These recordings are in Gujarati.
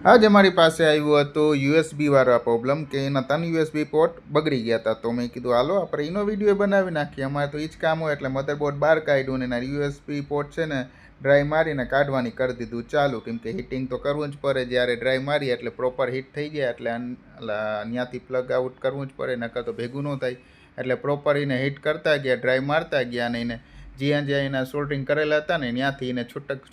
आज हमारी પાસે આવ્યું હતું યુએસબી વાળા પ્રોબ્લેમ કે એના 3 યુએસબી પોર્ટ બગડી ગયા હતા. તો મેં કીધું હાલો આપણે એનો વિડીયો બનાવી નાખીએ. અમારે તો એ જ કામ હોય એટલે મધરબોર્ડ બહાર કાઢ્યું ને એના યુએસબી પોર્ટ છે ને ડ્રાય મારીને કાઢવાની કરી દીધું ચાલુ, કેમ કે હીટિંગ તો કરવું જ પડે. જ્યારે ડ્રાય મારીએ એટલે પ્રોપર હીટ થઈ ગયા એટલે ત્યાંથી પ્લગ આઉટ કરવું જ પડે, નકર તો ભેગું ન થાય. એટલે પ્રોપર એને હીટ કરતા ગયા, ડ્રાય મારતા ગયા અને એને જ્યાં એના સોલ્ડરિંગ કરેલા હતા ને ત્યાંથી એને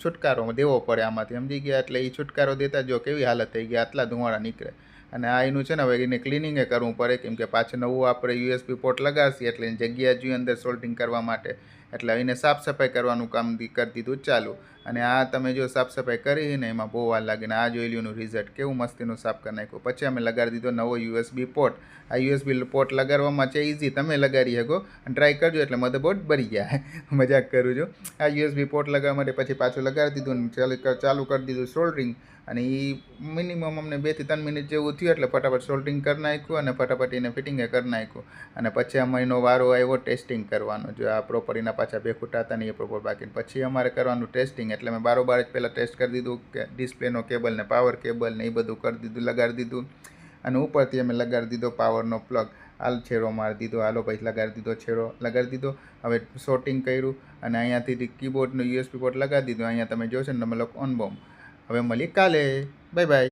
છુટકારો દેવો પડે આમાંથી, સમજી ગયા. એટલે એ છુટકારો દેતા જો કેવી હાલત થઈ ગઈ, આટલા ધુમાડા નીકળે. અને આ એનું છે ને હવે એને ક્લિનિંગે કરવું પડે, કેમ કે પાછું નવું આપણે યુએસબી પોર્ટ લગાવશી એટલે એની જગ્યા જોઈએ અંદર સોલ્ડરિંગ કરવા માટે. એટલે એને સાફ સફાઈ કરવાનું કામ કરી દીધું ચાલુ. અને આ તમે જો સાફ સફાઈ કરી ને એમાં બહુ વાર લાગે ને આ જોઈ લ્યુંનું રિઝલ્ટ કેવું મસ્તીનું સાફ કરી નાખ્યું. પછી અમે લગાડી દીધો નવો યુએસબી પોર્ટ. આ યુએસબી પોર્ટ લગાડવામાં છે ઇઝી, તમે લગાડી શકો અને ટ્રાય કરજો એટલે મધરબોર્ડ બળી જાય. મજાક કરું છું. આ યુએસબી પોર્ટ લગાવવા માટે પછી પાછું લગાડી દીધું અને ચાલુ કરી દીધું સોલ્ડરિંગ. અને એ મિનિમમ અમને 2 થી 3 મિનિટ જેવું થયું એટલે ફટાફટ સોલ્ડરિંગ કરી નાખ્યું અને ફટાફટ એને ફિટિંગે કરી નાખ્યું. અને પછી અમે એનો વારો આવ્યો ટેસ્ટિંગ કરવાનો. જો આ પ્રોપર એના પાછા બે ખૂટા હતા ને એ પ્રોપર બાકી. પછી અમારે કરવાનું ટેસ્ટિંગ, એટલે મેં બારોબાર જ પહેલાં ટેસ્ટ કરી દીધું કે ડિસ્પ્લેનો કેબલ ને પાવર કેબલ ને એ બધું કરી દીધું, લગાડી દીધું. અને ઉપરથી અમે લગાડી દીધો પાવરનો પ્લગ. હાલ છેડો મારી દીધો, હાલો પછી લગાડી દીધો, છેડો લગાડી દીધો. હવે શોર્ટિંગ કર્યું અને અહીંયાથી કીબોર્ડનો યુએસબી પોર્ટ લગાડી દીધો. અહીંયા તમે જોશો ને તમે લોકો ઓન બોમ્બ. હવે મળીએ કાલે. Bye bye.